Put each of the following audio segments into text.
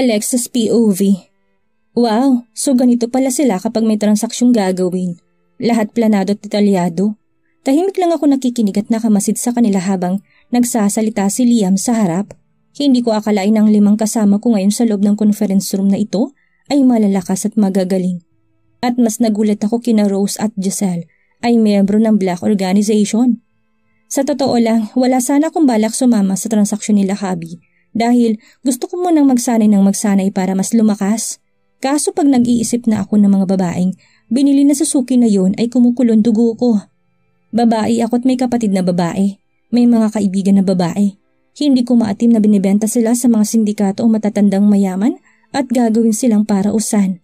Alexa's POV. Wow, so ganito pala sila kapag may transaksyong gagawin. Lahat planado at detalyado. Tahimik lang ako nakikinig at nakamasid sa kanila habang nagsasalita si Liam sa harap. Hindi ko akalain ang 5 kasama ko ngayon sa loob ng conference room na ito ay malalakas at magagaling. At mas nagulat ako kina Rose at Giselle ay miyembro ng Black Organization. Sa totoo lang, wala sana akong balak sumama sa transaksyon nila Habi dahil gusto ko munang magsanay ng magsanay para mas lumakas. Kaso pag nag-iisip na ako ng mga babaeng binili na Suzuki na yon ay kumukulong dugo ko. Babae ako at may kapatid na babae. May mga kaibigan na babae. Hindi ko maatim na binibenta sila sa mga sindikato o matatandang mayaman at gagawin silang parausan.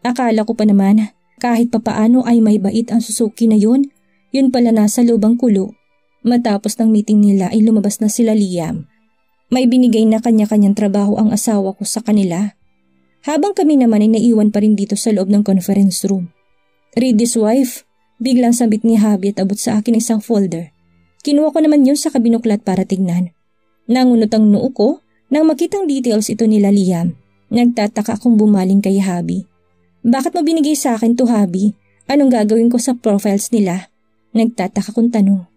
Akala ko pa naman kahit papaano ay may bait ang Suzuki na yun pala nasa lubang kulo. Matapos ng meeting nila ay lumabas na sila Liam. May binigay na kanya-kanyang trabaho ang asawa ko sa kanila. Habang kami naman ay naiwan pa rin dito sa loob ng conference room. Read this wife, biglang sambit ni Habi at abot sa akin isang folder. Kinuha ko naman yun sa kabinuklat para tignan. Nangunot ang noo ko nang makitang details ito nila Liam. Nagtataka akong bumaling kay Habi. Bakit mo binigay sa akin to Habi? Anong gagawin ko sa profiles nila? Nagtataka kong tanong.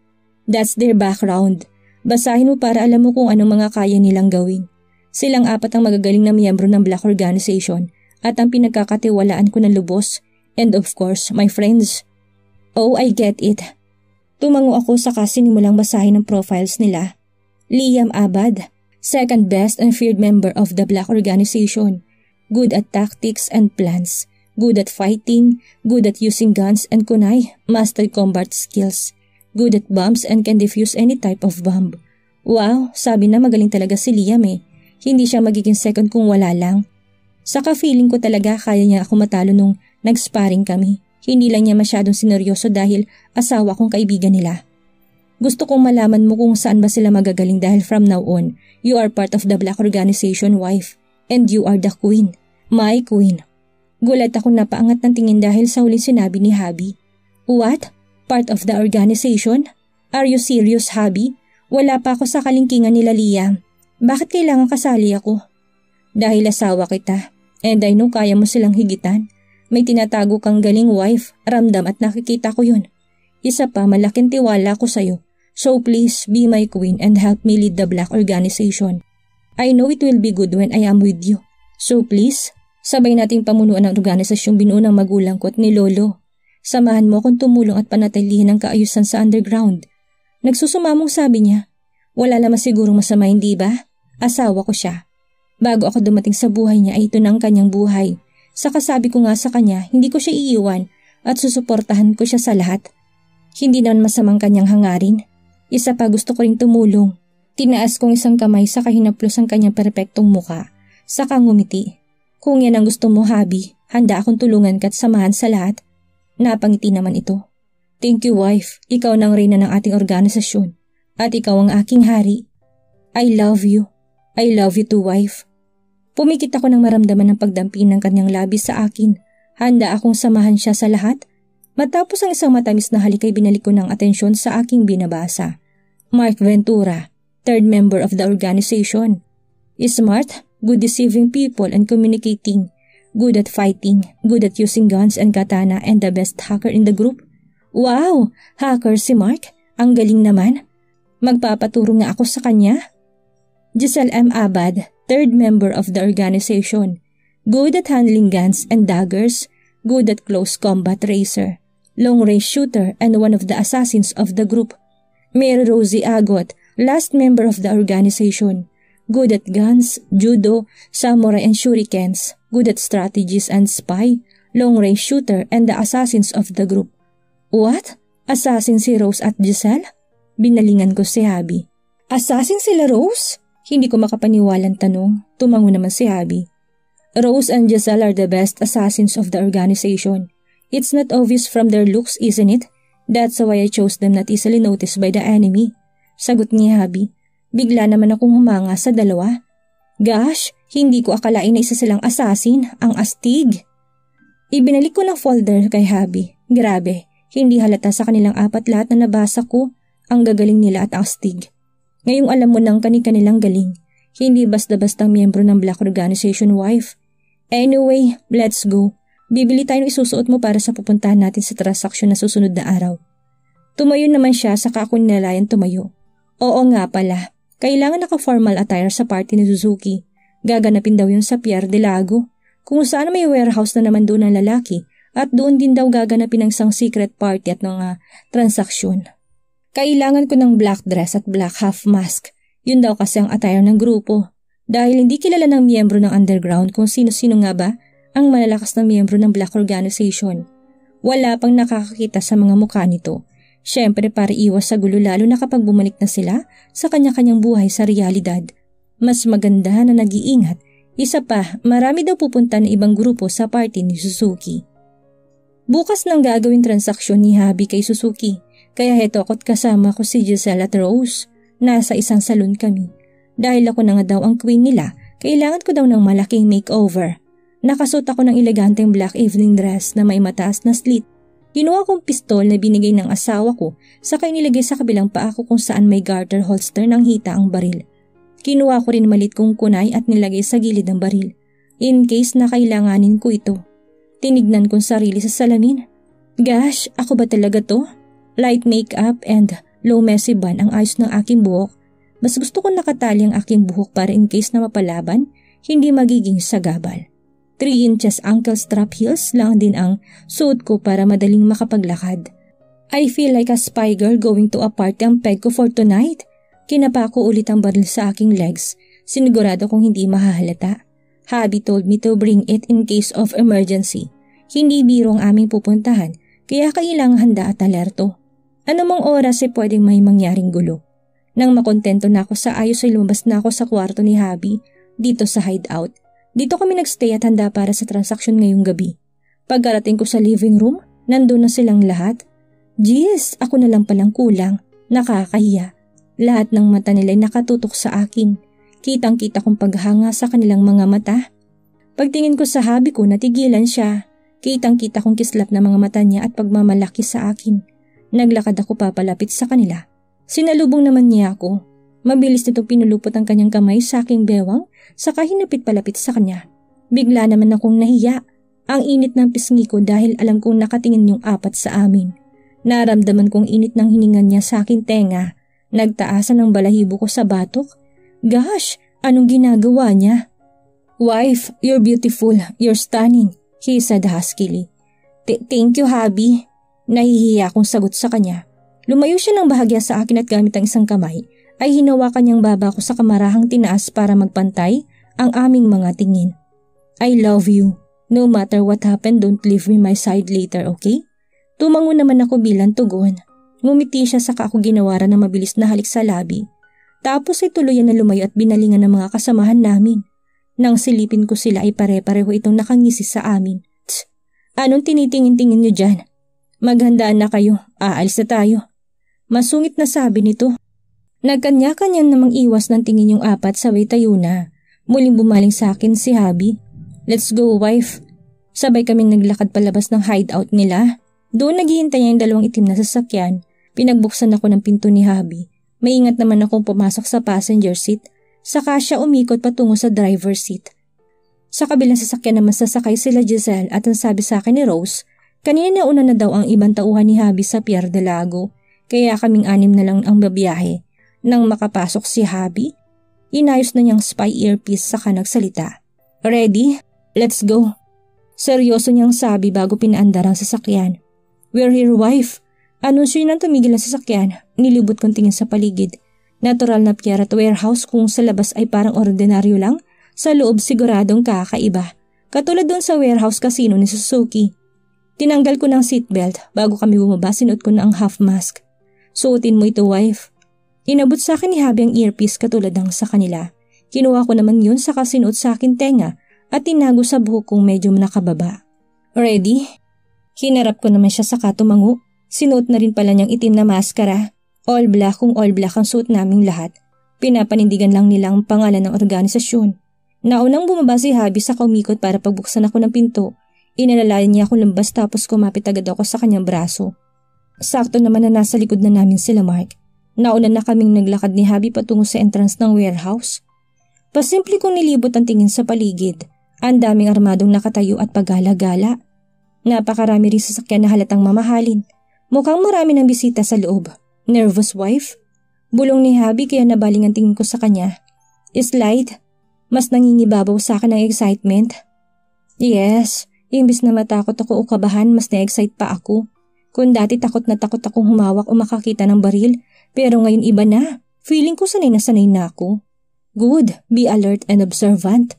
That's their background. Basahin mo para alam mo kung anong mga kaya nilang gawin. Silang 4 ang magagaling na miyembro ng Black Organization at ang pinagkakatiwalaan ko ng lubos. And of course, my friends. Oh, I get it. Tumango ako saka sinimulang basahin ang profiles nila. Liam Abad, second best and feared member of the Black Organization. Good at tactics and plans. Good at fighting. Good at using guns and kunai. Mastered combat skills. Good at bombs and can defuse any type of bomb. Wow, sabi na magaling talaga si Liam eh. Hindi siya magiging second kung wala lang. Saka feeling ko talaga kaya niya ako matalo nung nag-sparring kami. Hindi lang niya masyadong sineryoso dahil asawa kong kaibigan nila. Gusto kong malaman mo kung saan ba sila magagaling dahil from now on, you are part of the Black Organization, wife. And you are the queen. My queen. Gulat akong napaangat ng tingin dahil sa huling sinabi ni Habi. What? Part of the organization? Are you serious, Habi? Wala pa ako sa kalingkingan nila Liam. Bakit kailangan kasali ako? Dahil asawa kita. And I know kaya mo silang higitan. May tinatago kang galing wife, ramdam at nakikita ko yun. Isa pa, malaking tiwala ko sa'yo. So please, be my queen and help me lead the Black Organization. I know it will be good when I am with you. So please, sabay nating pamunuan ang organisasyong binuo ng magulang ko at ni Lolo. Samahan mo akong tumulong at panatilihin ang kaayusan sa underground. Nagsusumamong sabi niya. Wala naman sigurong masama, hindi ba? Asawa ko siya. Bago ako dumating sa buhay niya ay ito na ang kanyang buhay. Saka sabi ko nga sa kanya, hindi ko siya iiwan at susuportahan ko siya sa lahat. Hindi naman masamang kanyang hangarin. Isa pa gusto ko ring tumulong. Tinaas kong isang kamay saka hinaplos ang kanyang perpektong muka. Saka ngumiti. Kung yan ang gusto mo, Habi, handa akong tulungan ka at samahan sa lahat. Napangiti naman ito. Thank you, wife. Ikaw nang reyna ng ating organisasyon. At ikaw ang aking hari. I love you. I love you too, wife. Pumikit ako nang maramdaman ng pagdampi ng kanyang labi sa akin. Handa akong samahan siya sa lahat. Matapos ang isang matamis na halik ay binalik ko ng atensyon sa aking binabasa. Mark Ventura, third member of the organization. Smart, good deceiving people and communicating. Good at fighting, good at using guns and katana and the best hacker in the group. Wow, hacker si Mark. Ang galing naman. Magpapaturo nga ako sa kanya. Giselle M. Abad, third member of the organization. Good at handling guns and daggers. Good at close combat racer. Long-range shooter and one of the assassins of the group. Mary Rosie Agot, last member of the organization. Good at guns, judo, samurai and shurikens. Good at strategies and spy. Long-range shooter and the assassins of the group. What? Assassin si Rose at Giselle? Binalingan ko si Habi. Assassin sila Rose? Hindi ko makapaniwalang tanong. Tumango naman si Habi. Rose and Giselle are the best assassins of the organization. It's not obvious from their looks, isn't it? That's why I chose them not easily noticed by the enemy. Sagot ni Habi. Bigla naman akong humanga sa dalawa. Gosh, hindi ko akalain na isa silang assassin, ang astig. Ibinalik ko ng folder kay Habi. Grabe, hindi halata sa kanilang 4 lahat na nabasa ko. Ang gagaling nila at astig. Ngayong alam mo ng kanilang galing. Hindi basta-bastang miyembro ng Black Organization, wife. Anyway, let's go. Bibili tayo ng isusuot mo para sa pupuntahan natin sa transaksyon na susunod na araw. Tumayo naman siya saka ako nilalayan tumayo. Oo nga pala, kailangan naka-formal attire sa party ni Suzuki. Gaganapin daw yun sa Pier del Lago, kung saan may warehouse na naman doon ng lalaki at doon din daw gaganapin ng isang secret party at mga transaksyon. Kailangan ko ng black dress at black half mask. Yun daw kasi ang attire ng grupo. Dahil hindi kilala ng miyembro ng underground kung sino-sino nga ba ang malalakas na miyembro ng Black Organization. Wala pang nakakakita sa mga mukha nito. Siyempre para iwas sa gulo lalo na kapag bumalik na sila sa kanya-kanyang buhay sa realidad. Mas maganda na nag-iingat. Isa pa, marami daw pupunta ng ibang grupo sa party ni Suzuki. Bukas nang gagawin transaksyon ni Habi kay Suzuki. Kaya heto ako't kasama ko si Giselle at Rose. Nasa isang salon kami. Dahil ako na nga daw ang queen nila, kailangan ko daw ng malaking makeover. Nakasuot ako ng eleganteng black evening dress na may mataas na slit. Kinuha kong pistol na binigay ng asawa ko, saka inilagay sa kabilang paa ko kung saan may garter holster ng hita ang baril. Kinuha ko rin malit kong kunay at nilagay sa gilid ng baril, in case na kailanganin ko ito. Tinignan kong sarili sa salamin. Gosh, ako ba talaga to? Light makeup and low messy bun ang ayos ng aking buhok. Mas gusto ko nakatali ang aking buhok para in case na mapalaban, hindi magiging sagabal. 3 inches ankle strap heels lang din ang suot ko para madaling makapaglakad. I feel like a spy girl going to a party ang peg ko for tonight. Kinapa ko ulit ang baril sa aking legs, sinigurado kong hindi mahahalata. Hubby told me to bring it in case of emergency. Hindi biro ang aming pupuntahan, kaya kailangang handa at alerto. Anumang oras ay pwedeng may mangyaring gulo. Nang makontento na ako sa ayos ay lumabas na ako sa kwarto ni Habi dito sa hideout. Dito kami nagstay at handa para sa transaksyon ngayong gabi. Pagkarating ko sa living room, nandun na silang lahat. Jeez, ako na lang palang kulang. Nakakahiya. Lahat ng mata nila ay nakatutok sa akin. Kitang-kita kong paghanga sa kanilang mga mata. Pagtingin ko sa Habi ko, natigilan siya. Kitang-kita kong kislap na mga mata niya at pagmamalaki sa akin. Naglakad ako papalapit sa kanila. Sinalubong naman niya ako. Mabilis nitong pinulupot ang kanyang kamay sa aking bewang, saka hinapit palapit sa kanya. Bigla naman akong nahiya. Ang init ng pisngi ko dahil alam kong nakatingin yung apat sa amin. Naramdaman kong init ng hiningan niya sa aking tenga. Nagtaasan ang balahibo ko sa batok. Gosh, anong ginagawa niya? Wife, you're beautiful. You're stunning, he said huskily. Thank you, Habi. Nahihiya akong sagot sa kanya. Lumayo siya ng bahagya sa akin at gamit ang isang kamay ay hinawakan niyang baba ko sa kamarahang tinaas para magpantay ang aming mga tingin. I love you. No matter what happened, don't leave me my side later, okay? Tumango naman ako bilang tugon. Ngumiti siya saka ako ginawaran ng mabilis na halik sa labi. Tapos ay tuluyan na lumayo at binalingan ng mga kasamahan namin. Nang silipin ko sila ay pare-pareho itong nakangisi sa amin. Tsk! Anong tinitingin-tingin niyo dyan? Maghandaan na kayo, aalis na tayo. Masungit na sabi nito. Nagkanya-kanya namang iwas ng tingin yung apat sabay tayo na. Muling bumaling sa akin si Habi. Let's go, wife. Sabay kaming naglakad palabas ng hideout nila. Doon naghihintay yung dalawang itim na sasakyan. Pinagbuksan ako ng pinto ni Habi. Maingat naman akong pumasok sa passenger seat. Saka siya umikot patungo sa driver's seat. Sa kabilang sasakyan naman sasakay sila Giselle at ang sabi sa akin ni Rose, kanina nauna na daw ang ibang tauhan ni Habi sa Pier del Lago, kaya kaming 6 na lang ang babiyahe. Nang makapasok si Habi, inayos na niyang spy earpiece saka nagsalita. Ready? Let's go. Seryoso niyang sabi bago pinaandar ang sasakyan. We're here, wife. Anunsyo nang tumigil ang sasakyan. Nilibot kong tingin sa paligid. Natural na pier at warehouse kung sa labas ay parang ordinaryo lang, sa loob siguradong kakaiba. Katulad doon sa warehouse casino ni Suzuki. Tinanggal ko ng seatbelt bago kami bumaba, sinuot ko na ang half mask. Suotin mo ito, wife. Inabot sa akin ni Habi ang earpiece katulad ng sa kanila. Kinuha ko naman yun saka sinuot sa akin tenga at tinago sa buhok kong medyo nakababa. Ready? Hinarap ko naman siya saka tumango. Sinuot na rin pala niyang itim na maskara. All black kung all black ang suot naming lahat. Pinapanindigan lang nila ang pangalan ng organisasyon. Naunang bumaba si Habi sa umikot para pagbuksan ako ng pinto. Inalalayan niya akong lambas tapos kumapit agad ako sa kanyang braso. Sakto naman na nasa likod na namin sila Mark. Nauna na kaming naglakad ni Habi patungo sa entrance ng warehouse. Pasimple kong nilibot ang tingin sa paligid. Ang daming armadong nakatayo at pagala-gala. Napakarami rin sasakyan na halatang mamahalin. Mukhang marami ng bisita sa loob. Nervous wife? Bulong ni Habi kaya nabaling ang tingin ko sa kanya. Slide? Mas nangingibabaw sa akin ng excitement. Yes, imbis na matakot ako o kabahan, mas na-excite pa ako. Kung dati takot na takot akong humawak o makakita ng baril, pero ngayon iba na. Feeling ko sanay na ako. Good, be alert and observant.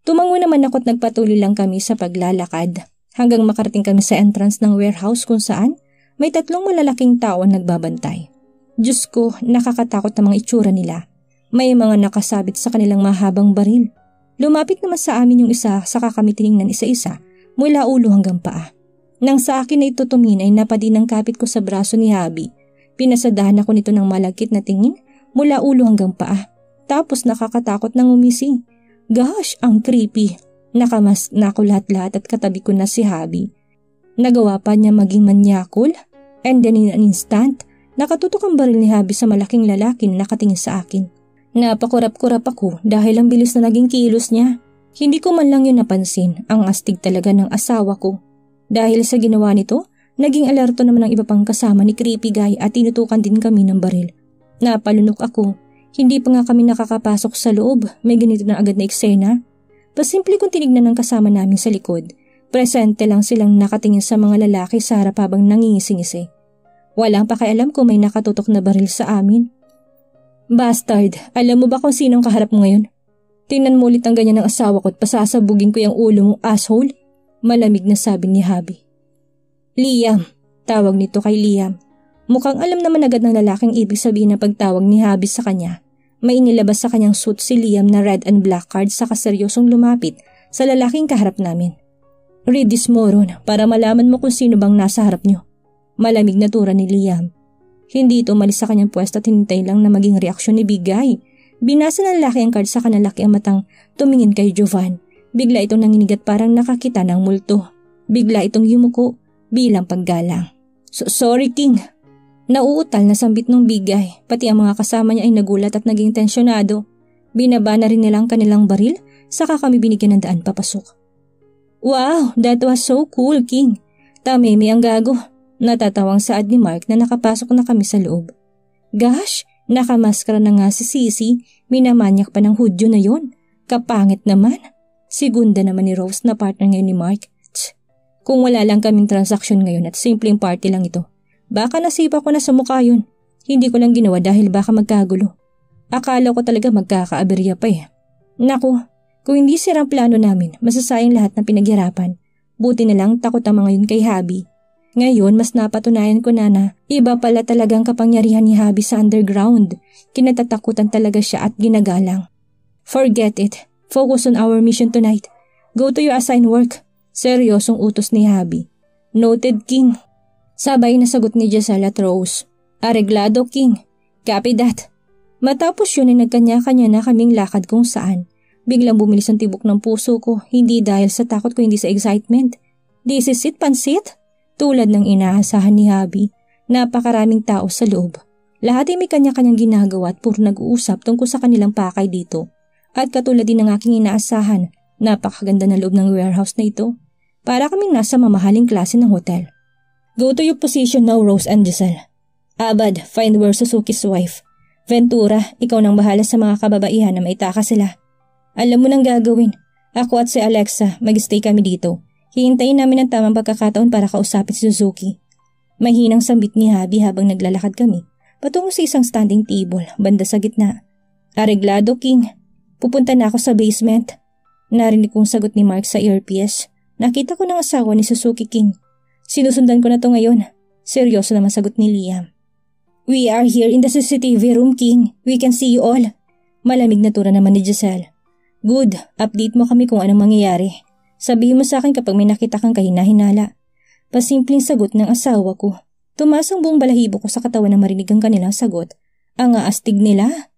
Tumango naman ako at nagpatuloy lang kami sa paglalakad. Hanggang makarating kami sa entrance ng warehouse kung saan may 3 malalaking tao ang nagbabantay. Diyos ko, nakakatakot ang mga itsura nila. May mga nakasabit sa kanilang mahabang baril. Lumapit naman sa amin yung isa saka kami tiningnan isa-isa mula ulo hanggang paa. Nang sa akin na ito tumingin ay napadin ang kapit ko sa braso ni Habi. Pinasadahan ako nito ng malagkit na tingin mula ulo hanggang paa. Tapos nakakatakot nang umising. Gosh, ang creepy. Nakamask na ako lahat-lahat at katabi ko na si Habi. Nagawa pa niya maging manyakol. And then in an instant, nakatutok ang baril ni Habi sa malaking lalaki na nakatingin sa akin. Napakurap-kurap ako dahil ang bilis na naging kilos niya. Hindi ko man lang yun napansin, ang astig talaga ng asawa ko. Dahil sa ginawa nito, naging alerto naman ang iba pang kasama ni Creepy Guy at tinutukan din kami ng baril. Napalunok ako. Hindi pa nga kami nakakapasok sa loob, may ganito na agad na eksena. Pasimple kong tinignan ng kasama namin sa likod. Presente lang silang nakatingin sa mga lalaki sa harap habang nangingisingisi. Walang pakialam kung may nakatutok na baril sa amin. Bastard, alam mo ba kung sinong kaharap mo ngayon? Tingnan mo ulit ang ganyan ng asawa ko at pasasabugin ko yung ulo mo, asshole. Malamig na sabi ni Habi. Liam, tawag nito kay Liam. Mukhang alam naman agad ng lalaking ibig sabihin ng pagtawag ni Habi sa kanya. May inilabas sa kanyang suit si Liam na red and black card sa kaseryosong lumapit sa lalaking kaharap namin. Read this moron para malaman mo kung sino bang nasa harap nyo. Malamig na tura ni Liam. Hindi ito umalis sa kanyang pwesto at hinintay lang na maging reaksyon ni Big Guy. Binasa ng lalaki ang card sa kanalaki ang matang tumingin kay Jovan. Bigla itong nanginig at parang nakakita ng multo. Bigla itong yumuko bilang paggalang. Sorry King. Nauutal na sambit ng Big Guy. Pati ang mga kasama niya ay nagulat at naging tensyonado. Binaba na rin nilang kanilang baril saka kami binigyan ng daan papasok. Wow, that was so cool King. Tamimi ang gago. Natatawang saad ni Mark na nakapasok na kami sa loob. Gosh, nakamaskara na nga si Sisi, minamanyak pa ng hudyo na yon. Kapangit naman. Segunda naman ni Rose na partner ngayon ni Mark. Kung wala lang kaming transaksyon ngayon at simpleng party lang ito, baka nasipa ko na sa mukha yun. Hindi ko lang ginawa dahil baka magkagulo. Akala ko talaga magkakaaberya pa eh. Naku, kung hindi sirang plano namin, masasayang lahat ng pinaghirapan. Buti na lang takot ang mga yun kay Habi. Ngayon, mas napatunayan ko na iba pala talagang kapangyarihan ni Habi sa underground. Kinatatakutan talaga siya at ginagalang. Forget it. Focus on our mission tonight. Go to your assigned work. Seryosong utos ni Habi. Noted, King. Sabay na sagot ni Giselle at Rose. Areglado, King. Copy that. Matapos yun ay nagkanya-kanya na kaming lakad kung saan. Biglang bumilis ang tibok ng puso ko, hindi dahil sa takot ko hindi sa excitement. This is it, pansit? Tulad ng inaasahan ni Habi, napakaraming tao sa loob. Lahat ay may kanya-kanyang ginagawa at puro nag-uusap tungkol sa kanilang pakay dito. At katulad din ng aking inaasahan, napakaganda na loob ng warehouse na ito. Para kaming nasa mamahaling klase ng hotel. Go to your position now, Rose and Giselle. Abad, find where Suzuki's wife. Ventura, ikaw nang bahala sa mga kababaihan na maitaka sila. Alam mo nang gagawin. Ako at si Alexa, mag-stay kami dito. Hihintayin namin ang tamang pagkakataon para kausapin si Suzuki. Mahinang sambit ni Habi habang naglalakad kami, patungo sa isang standing table, banda sa gitna. Areglado, King. Pupunta na ako sa basement. Narinig kong sagot ni Mark sa earpiece. Nakita ko ng asawa ni Suzuki, King. Sinusundan ko na to ngayon. Seryoso naman sagot ni Liam. We are here in the CCTV room, King. We can see you all. Malamig na tura naman ni Giselle. Good, update mo kami kung anong mangyayari. Sabihin mo sa akin kapag may nakita kang kahina-hinala. Pasimpleng sagot ng asawa ko. Tumaas ang buong balahibo ko sa katawan na marinig ang kanilang sagot. Ang aastig nila.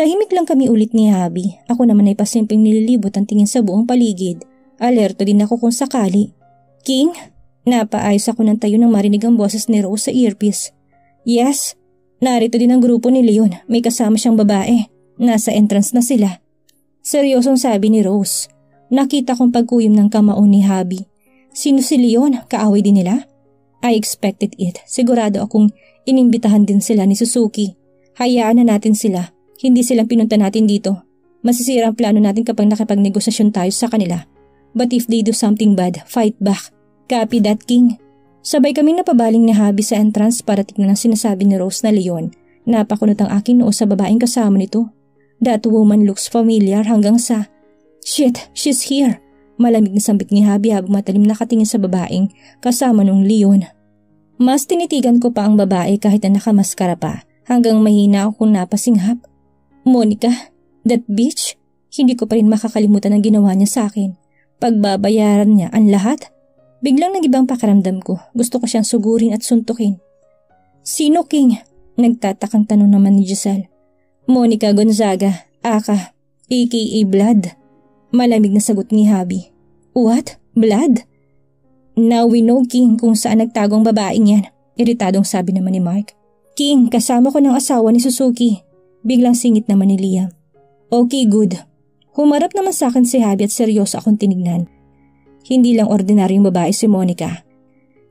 Tahimik lang kami ulit ni Habi. Ako naman ay pasimpleng nililibot ang tingin sa buong paligid. Alerto din ako kung sakali. King, napaayos ako ng tayo nang marinig ang boses ni Rose sa earpiece. Yes, narito din ang grupo ni Leon. May kasama siyang babae. Nasa entrance na sila. Seryosong sabi ni Rose. Nakita kong pagkuyom ng kamao ni Habi. Sino si Leon? Kaaway din nila? I expected it. Sigurado akong inimbitahan din sila ni Suzuki. Hayaan na natin sila. Hindi silang pinunta natin dito. Masisira ang plano natin kapag nakipagnegosasyon tayo sa kanila. But if they do something bad, fight back. Copy that, King. Sabay kaming napabaling ni Habi sa entrance para tignan ang sinasabi ni Rose na Leon. Napakunot ang aking noo sa babaeng kasama nito. That woman looks familiar hanggang sa, shit, she's here. Malamig na sambit ni Habi habang matalim nakatingin sa babaeng kasama nung Leon. Mas tinitigan ko pa ang babae kahit na nakamaskara pa hanggang mahina akong napasinghap. Monica, that bitch, hindi ko pa rin makakalimutan ang ginawa niya sa akin. Pagbabayaran niya ang lahat. Biglang nagibang pakiramdam ko. Gusto ko siyang sugurin at suntukin. Sino, King? Nagtatakang tanong naman ni Giselle. Monica Gonzaga, aka, aka Blood. Malamig na sagot ni Habi. What? Blood? Now we know, King, kung saan nagtagong babaeng yan. Iritadong sabi naman ni Mark. King, kasama ko ng asawa ni Suzuki. Biglang singit naman ni Liam. Okay, good. Humarap naman sa akin si Habi at seryoso akong tinignan. Hindi lang ordinaryong babae si Monica.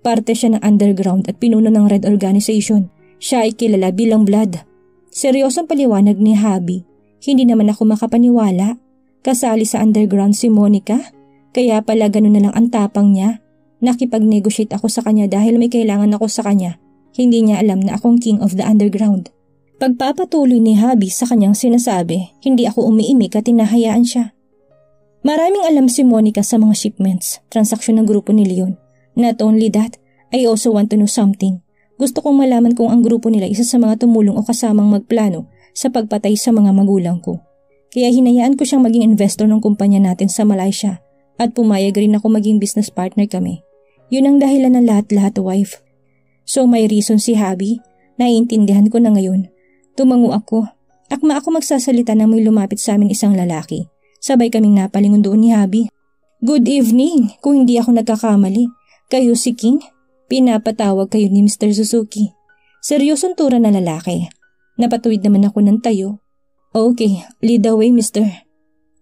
Parte siya ng underground at pinuno ng Red Organization. Siya ay kilala bilang Blood. Seryosong paliwanag ni Habi. Hindi naman ako makapaniwala. Kasali sa underground si Monica. Kaya pala ganun na lang ang tapang niya. Nakipag-negotiate ako sa kanya dahil may kailangan ako sa kanya. Hindi niya alam na akong king of the underground. Pagpapatuloy ni Habi sa kanyang sinasabi, hindi ako umiimik at tinahayaan siya. Maraming alam si Monica sa mga shipments, transaksyon ng grupo ni Leon. Not only that, I also want to know something. Gusto kong malaman kung ang grupo nila isa sa mga tumulong o kasamang magplano sa pagpatay sa mga magulang ko. Kaya hinayaan ko siyang maging investor ng kumpanya natin sa Malaysia at pumayag rin ako maging business partner kami. Yun ang dahilan ng lahat-lahat, wife. So may reason si Habi, naiintindihan ko na ngayon. Tumango ako. Akma ako magsasalita na may lumapit sa amin isang lalaki. Sabay kaming napalingon doon ni Habi. Good evening, kung hindi ako nagkakamali. Kayo si King? Pinapatawag kayo ni Mr. Suzuki. Seryosong tura na lalaki. Napatuwid naman ako ng tayo. Okay, lead the way, mister.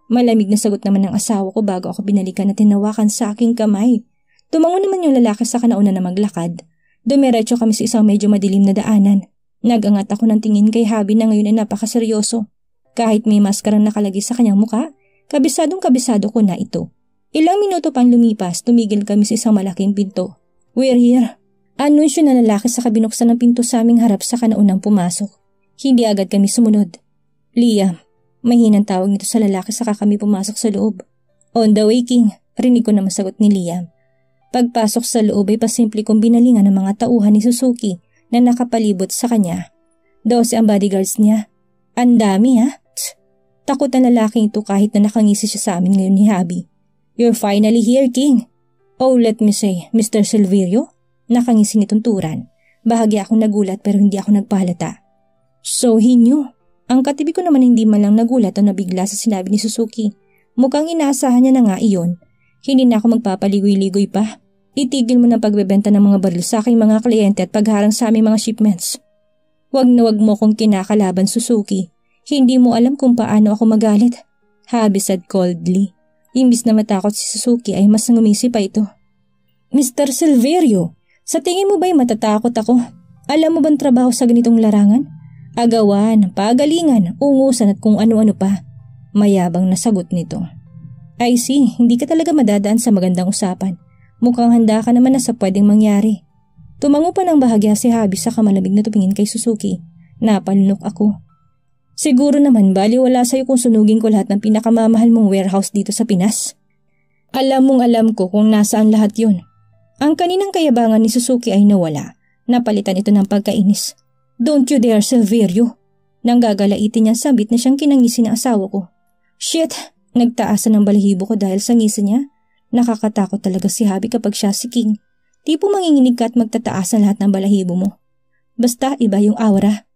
Malamig na sagot naman ng asawa ko bago ako binalikan at tinawakan sa aking kamay. Tumango naman yung lalaki sa kanauna na maglakad. Dumiretso kami sa isang medyo madilim na daanan. Nagangat ako ng tingin kay Habi na ngayon ay napakaseryoso. Kahit may maskarang nakalagay sa kanyang muka, kabisado ko na ito. Ilang minuto pang lumipas, tumigil kami sa isang malaking pinto. We're here. Anunsyo na lalaki sa kabinuksan ng pinto sa aming harap sa kanaunang pumasok. Hindi agad kami sumunod. Liam, mahinang tawag nito sa lalaki saka kami pumasok sa loob. On the way, King, rinig ko naman sagot ni Liam. Pagpasok sa loob ay pasimple kong binalingan ng mga tauhan ni Suzuki na nakapalibot sa kanya. 12 ang bodyguards niya. Ang dami, ha? Takot ang lalaking ito kahit na nakangisi siya sa amin ngayon ni Habi. You're finally here, King. Oh, let me say, Mr. Silverio? Nakangisi nitong turan. Bahagi akong nagulat pero hindi ako nagpahalata. So he knew. Ang katibi ko naman hindi man lang nagulat o nabigla sa sinabi ni Suzuki. Mukhang inaasahan niya na nga iyon. Hindi na ako magpapaligoy-ligoy pa. Itigil mo ng pagbebenta ng mga baril sa aking mga kliyente at pagharang sa aming mga shipments. Wag na wag mo kong kinakalaban, Suzuki. Hindi mo alam kung paano ako magalit. Habi said coldly. Imbis na matakot si Suzuki ay mas ngumisi pa ito. Mr. Silverio, sa tingin mo ba'y matatakot ako? Alam mo bang trabaho sa ganitong larangan? Agawan, pagalingan, ungusan at kung ano-ano pa. Mayabang na sagot nito. I see, hindi ka talaga madadaan sa magandang usapan. Mukhang handa ka naman na sa pwedeng mangyari. Tumango pa ng bahagya si Habi sa malamig na tumingin kay Suzuki. Napalunok ako. Siguro naman baliwala sa'yo kung sunugin ko lahat ng pinakamamahal mong warehouse dito sa Pinas. Alam mong alam ko kung nasaan lahat yon. Ang kaninang kayabangan ni Suzuki ay nawala. Napalitan ito ng pagkainis. Don't you dare, Silverio. Nang gagalaitin niya sabit na siyang kinangisi ng asawa ko. Shit! Nagtaasan ng balahibo ko dahil sa ngisi niya. Nakakatakot talaga si Habi kapag siya si King. Tipo manginginig ka at magtataasan lahat ng balahibo mo. Basta iba yung aura.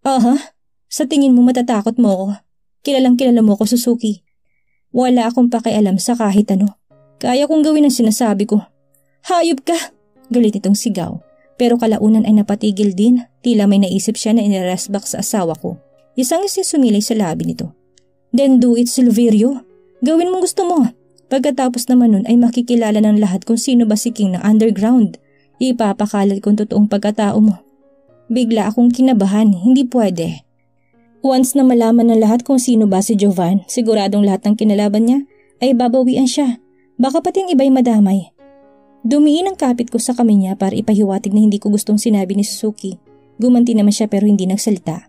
Aha, sa tingin mo matatakot mo ko. Kilalang kilala mo ko, Suzuki. Wala akong pakialam sa kahit ano. Kaya kong gawin ang sinasabi ko. Hayop ka! Galit itong sigaw. Pero kalaunan ay napatigil din. Tila may naisip siya na inirestback sa asawa ko. Isang sumilay sa labi nito. Then do it, Silverio. Gawin mong gusto mo. Pagkatapos naman nun ay makikilala ng lahat kung sino ba si King ng underground. Ipapakalat kung totoong pagkatao mo. Bigla akong kinabahan, hindi pwede. Once na malaman ng lahat kung sino ba si Jovan, siguradong lahat ng kinalaban niya ay babawian siya. Baka pati ang iba'y madamay. Dumiin ang kapit ko sa kamay niya para ipahiwatig na hindi ko gustong sinabi ni Suzuki. Gumanti naman siya pero hindi nagsalita.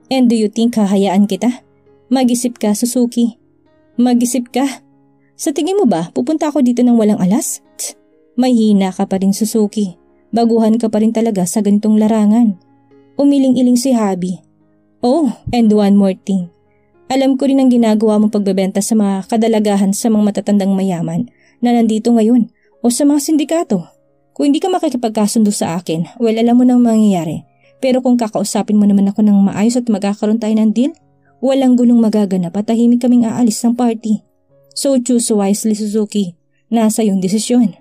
And do you think hahayaan kita? Mag-isip ka, Suzuki. Mag-isip ka? Sa tingin mo ba, pupunta ako dito ng walang alas? May hina ka pa rin, Suzuki. Baguhan ka pa rin talaga sa ganitong larangan. Umiling-iling si Habi. Oh, and one more thing. Alam ko rin ang ginagawa mong pagbebenta sa mga kadalagahan sa mga matatandang mayaman na nandito ngayon o sa mga sindikato. Kung hindi ka makikipagkasundo sa akin, well, alam mo nang mangyayari. Pero kung kakausapin mo naman ako ng maayos at magkakaroon tayo ng deal, walang gulong magaganap at tahimik kaming aalis ng party. So choose wisely, Suzuki. Nasa iyong desisyon.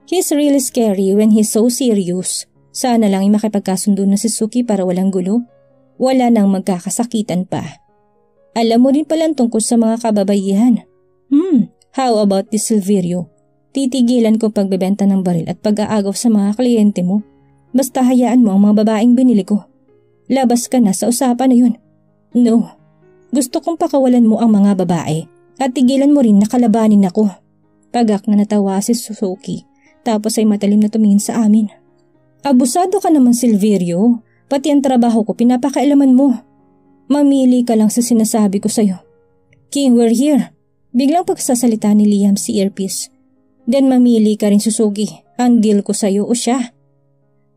He's really scary when he's so serious. Sana lang ay makipagkasundo na si Suzuki para walang gulo. Wala nang magkakasakitan pa. Alam mo rin palang tungkol sa mga kababaihan. How about this, Silverio? Titigilan ko pagbebenta ng baril at pag-aagaw sa mga kliyente mo. Basta hayaan mo ang mga babaeng binili ko. Labas ka na sa usapan na yun. No. Gusto kong pakawalan mo ang mga babae. At tigilan mo rin na kalabanin ako. Pagak na natawa si Suzuki, tapos ay matalim na tumingin sa amin. Abusado ka naman, Silverio. Pati ang trabaho ko pinapakailaman mo. Mamili ka lang sa sinasabi ko sa'yo. King, we're here. Biglang pagsasalita ni Liam si Earpiece. Then mamili ka rin, Suzuki. Ang deal ko sa'yo o siya.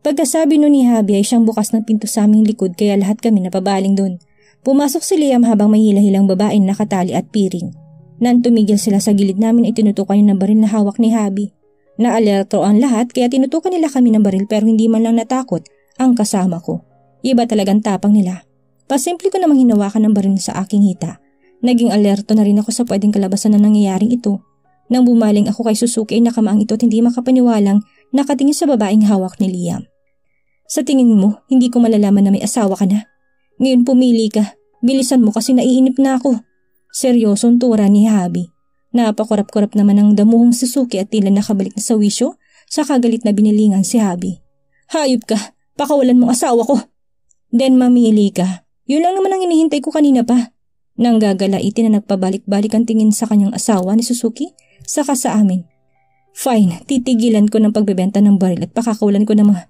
Pagkasabi nun ni Habi ay siyang bukas ng pinto sa aming likod kaya lahat kami napabaling dun. Pumasok si Liam habang may hila-hilang babaeng nakatali at piring. Nang tumigil sila sa gilid namin ay tinutukan yung baril na hawak ni Habi. Naalerto ang lahat kaya tinutukan nila kami ng baril pero hindi man lang natakot ang kasama ko. Iba talagang tapang nila. Pasimple ko namang hinawakan ng baril sa aking hita. Naging alerto na rin ako sa pwedeng kalabasan na nangyayaring ito. Nang bumaling ako kay Suzuki ay nakamaang ito at hindi makapaniwalang nakatingin sa babaeng hawak ni Liam. Sa tingin mo, hindi ko malalaman na may asawa ka na? Ngayon pumili ka. Bilisan mo kasi naiinip na ako. Seryosong tura ni Habi. Napakurap-kurap naman ang damuhong Suzuki at tila nakabalik na sa wisyo sa kagalit na binilingan si Habi. Hayop ka, pakawalan mong asawa ko. Then mamili ka. Yun lang naman ang hinihintay ko kanina pa. Nang gagalaitin na nagpabalik-balik ang tingin sa kanyang asawa ni Suzuki, saka sa amin. Fine, titigilan ko ng pagbebenta ng baril at pakakawalan ko ng mga...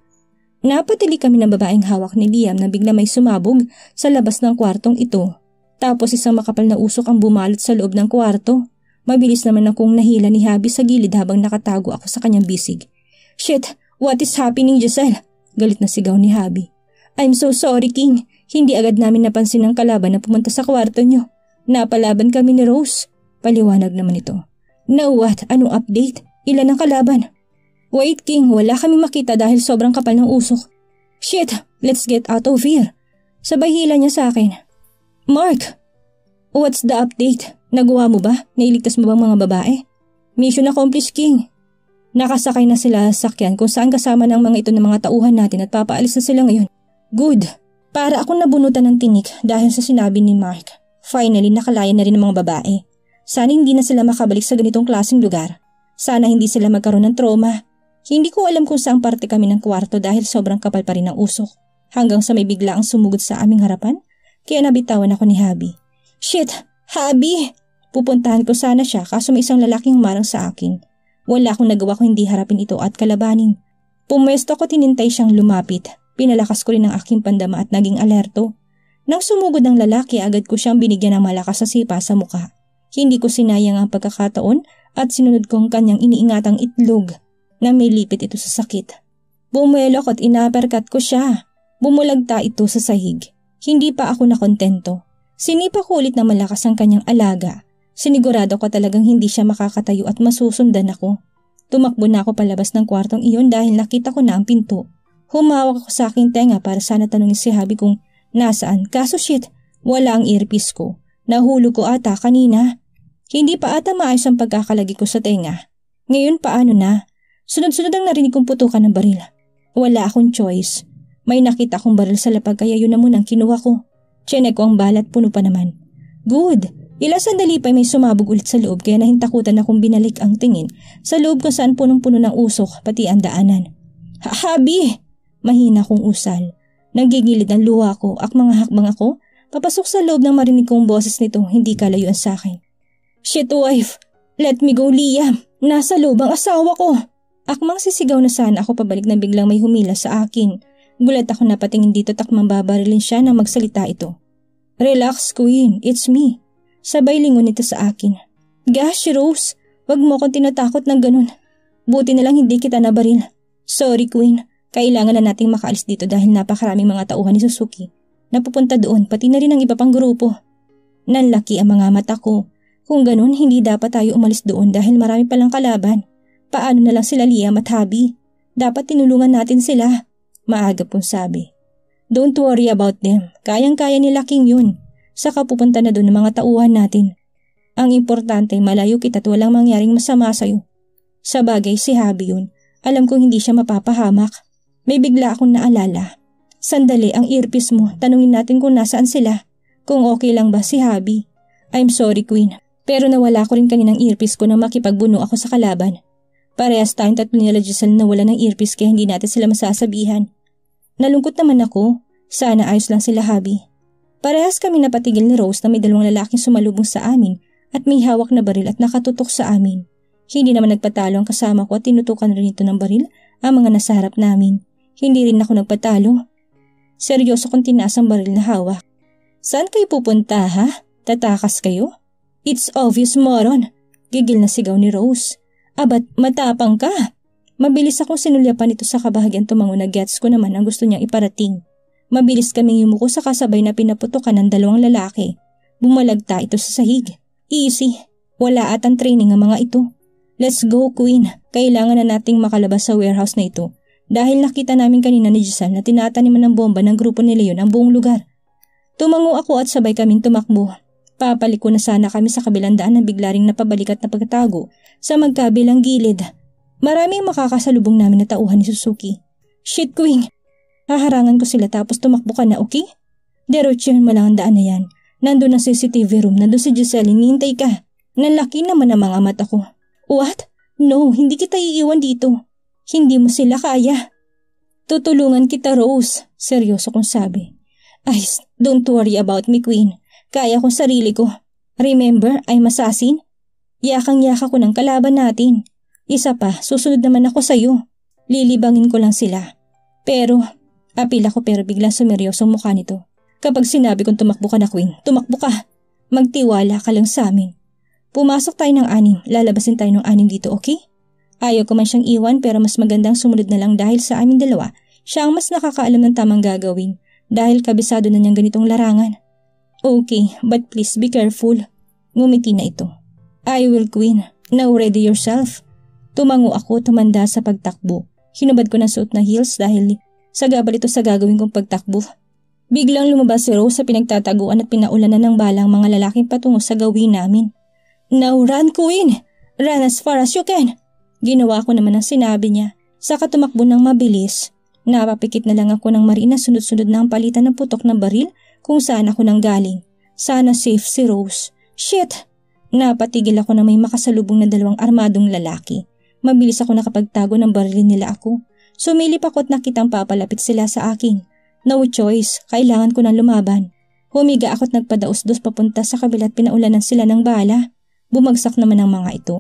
Napatili kami ng babaeng hawak ni Liam na bigla may sumabog sa labas ng kwartong ito. Tapos isang makapal na usok ang bumalot sa loob ng kwarto. Mabilis naman akong nahila ni Habi sa gilid habang nakatago ako sa kanyang bisig. Shit! What is happening, Giselle? Galit na sigaw ni Habi. I'm so sorry, King. Hindi agad namin napansin ang kalaban na pumunta sa kwarto nyo. Napalaban kami ni Rose. Paliwanag naman ito. Now what? Anong update? Ilan ang kalaban? Wait, King. Wala kami makita dahil sobrang kapal ng usok. Shit! Let's get out of here. Sabay hila niya sa akin. Mark! What's the update? Nagawa mo ba? Nailigtas mo bang mga babae? Mission accomplished, King. Nakasakay na sila sa sakyan kung saan kasama ng mga ito ng mga tauhan natin at papaalis na sila ngayon. Good. Para akong nabunutan ng tinik dahil sa sinabi ni Mark. Finally, nakalaya na rin ang mga babae. Sana hindi na sila makabalik sa ganitong klaseng lugar. Sana hindi sila magkaroon ng trauma. Hindi ko alam kung saan parte kami ng kwarto dahil sobrang kapal pa rin ang usok. Hanggang sa may bigla ang sumugod sa aming harapan. Kaya nabitawan ako ni Habi. Shit! Habi! Pupuntahan ko sana siya kaso may isang lalaking humarang sa akin. Wala akong nagawa kung hindi harapin ito at kalabanin. Pumwesto ko tinintay siyang lumapit. Pinalakas ko rin ang aking pandama at naging alerto. Nang sumugod ang lalaki agad ko siyang binigyan ng malakas sa sipa sa mukha. Hindi ko sinayang ang pagkakataon at sinunod ko ang kanyang iniingatang itlog na may lipit ito sa sakit. Bumuelo at inaperkat ko siya. Bumulagta ito sa sahig. Hindi pa ako nakontento. Sinipa ko ulit na malakas ang kanyang alaga. Sinigurado ko talagang hindi siya makakatayo at masusundan ako. Tumakbo na ako palabas ng kwartong iyon dahil nakita ko na ang pinto. Humawak ako sa aking tenga para sana tanungin si Habi kung nasaan. Kaso shit, wala ang earpiece ko. Nahulog ko ata kanina. Hindi pa ata maayos ang pagkakalagi ko sa tenga. Ngayon paano na? Sunod-sunod ang narinig kong putukan ng baril. Wala akong choice. May nakita akong baril sa lapag kaya yun na muna ang kinuha ko. Chinek ko ang balat, puno pa naman. Good! Ilang sandali pa may sumabog ulit sa loob kaya nahintakutan akong binalik ang tingin sa loob kung saan punong-puno ng usok pati ang daanan. Habi! Mahina kong usal. Nanggigilid ang luha ko at mga hakbang ako papasok sa loob ng marinig kong boses nito hindi kalayuan sa akin. Shit wife! Let me go Liam! Nasa loob ang asawa ko! Akmang sisigaw na sana ako pabalik na biglang may humila sa akin. Gulat ako na patingin dito takmang babarilin siya nang magsalita ito. Relax Queen, it's me. Sabay lingon nito sa akin. Gosh Rose, wag mo akong tinatakot ng ganun. Buti na lang hindi kita nabaril. Sorry Queen, kailangan na nating makaalis dito dahil napakaraming mga tauhan ni Suzuki. Napupunta doon pati na rin ang iba pang grupo. Nanlaki ang mga mata ko. Kung ganun, hindi dapat tayo umalis doon dahil marami palang kalaban. Paano na lang sila Liam at Habi? Dapat tinulungan natin sila. Maaga pong sabi. Don't worry about them. Kayang-kaya nila King yun. Saka pupunta na doon ang mga tauhan natin. Ang importante malayo kita at walang mangyaring masama sa'yo. Sa bagay si Habi yun. Alam kong hindi siya mapapahamak. May bigla akong naalala. Sandali ang earpiece mo. Tanungin natin kung nasaan sila. Kung okay lang ba si Habi. I'm sorry Queen. Pero nawala ko rin kaninang earpiece ko nang makipagbuno ako sa kalaban. Parehas tayong tatlo nila Giselle na wala ng earpiece kaya hindi natin sila masasabihan. Nalungkot naman ako. Sana ayos lang sila Habi. Parehas kami napatigil ni Rose na may dalawang lalaking sumalubong sa amin at may hawak na baril at nakatutok sa amin. Hindi naman nagpatalo ang kasama ko at tinutukan rin ito ng baril ang mga nasa harap namin. Hindi rin ako nagpatalo. Seryoso kong tinaas ang baril na hawak. Saan kayo pupunta ha? Tatakas kayo? It's obvious moron. Gigil na sigaw ni Rose. Abat matapang ka. Mabilis akong sinulyapan ito sa kabahagyan tumango na gets ko naman ang gusto niyang iparating. Mabilis kaming yumuko sa kasabay na pinaputokan ng dalawang lalaki. Bumalagta ito sa sahig. Easy. Wala atang training ang mga ito. Let's go Queen. Kailangan na nating makalabas sa warehouse na ito. Dahil nakita namin kanina ni Giselle na tinataniman ng bomba ng grupo ni Leon ang buong lugar. Tumango ako at sabay kaming tumakbo. Papaliko na sana kami sa kabilang daan na bigla ring napabalik at napagtago sa magkabilang gilid. Maraming makakasalubong namin na tauhan ni Suzuki. Shit Queen! Haharangan ko sila tapos tumakbo ka na, okay? Diretsuhin mo lang ang daan na yan. Nandun ang CCTV room, nandun si Giselle, hinihintay ka. Nalaki naman ang mga mata ko. What? No, hindi kita iiwan dito. Hindi mo sila kaya. Tutulungan kita Rose, seryoso kong sabi. Ay, don't worry about me Queen. Kaya kong sarili ko. Remember, I'm assassin. Yakang-yaka ko ng kalaban natin. Isa pa, susunod naman ako sa'yo. Lilibangin ko lang sila. Pero, apila ko pero biglang sumeryosong mukha nito. Kapag sinabi kong tumakbo ka na Queen, tumakbo ka. Magtiwala ka lang sa amin. Pumasok tayo ng 6, lalabasin tayo ng 6 dito, okay? Ayaw ko man siyang iwan pero mas magandang sumunod na lang dahil sa aming dalawa, siya ang mas nakakaalam ng tamang gagawin dahil kabisado na niyang ganitong larangan. Okay, but please be careful. Ngumiti na ito. I will Queen. Now ready yourself. Tumango ako tumanda sa pagtakbo. Hinubad ko ng suot na heels dahil sagabal ito sa gagawin kong pagtakbo. Biglang lumabas si Rose sa pinagtataguan at pinaulanan ng balang mga lalaking patungo sa gawin namin. Now run Queen! Run as far as you can! Ginawa ko naman ang sinabi niya. Saka tumakbo ng mabilis. Napapikit na lang ako ng marina sunod-sunod na ang palitan ng putok ng baril kung saan ako nang galing. Sana safe si Rose. Shit! Napatigil ako na may makasalubong na dalawang armadong lalaki. Mabilis ako nakapagtago ng barilin nila ako. Sumilip ako at nakitang papalapit sila sa akin. No choice, kailangan ko nang lumaban. Humiga ako at nagpadaos-dos papunta sa kabila at pinaulanan sila ng bala. Bumagsak naman ang mga ito.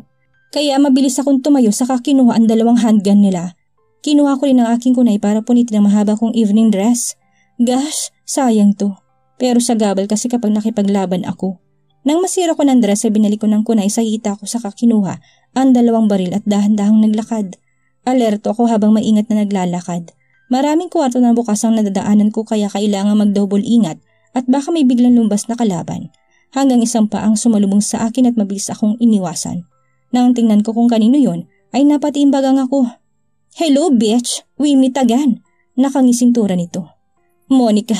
Kaya mabilis akong tumayo saka kinuha ang dalawang handgun nila. Kinuha ko rin ang aking kunay para punitin ang mahaba kong evening dress. Gosh, sayang to. Pero sa gabal kasi kapag nakipaglaban ako. Nang masira ko ng dress ay binalik ko ng kunay sa hita ko saka kinuha ang dalawang baril at dahan-dahang naglakad. Alerto ako habang maingat na naglalakad. Maraming kwarto na bukas ang nadadaanan ko kaya kailangan mag-double ingat at baka may biglang lumbas na kalaban. Hanggang isang pa ang sumalubong sa akin at mabilis akong iniwasan. Nang tingnan ko kung kanino yon ay napatiimbagang ako. Hello bitch, we meet again. Nakangising tura nito. Monica.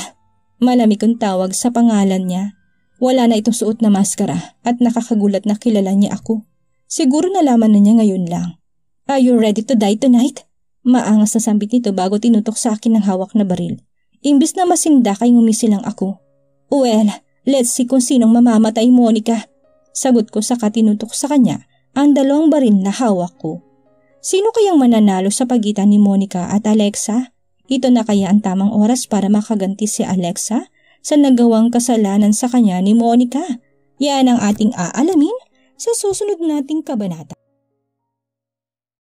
Malamig kong tawag sa pangalan niya. Wala na itong suot na maskara at nakakagulat na kilala niya ako. Siguro nalaman na niya ngayon lang. Are you ready to die tonight? Maangas na sambit nito bago tinutok sa akin ng hawak na baril. Imbis na masinda kay ngumisi lang ako. Well, let's see kung sinong mamamatay Monica. Sagot ko saka tinutok sa kanya ang 2 baril na hawak ko. Sino kayang mananalo sa pagitan ni Monica at Alexa? Ito na kaya ang tamang oras para makaganti si Alexa sa nagawang kasalanan sa kanya ni Monica? Yan ang ating aalamin sa susunod nating kabanata.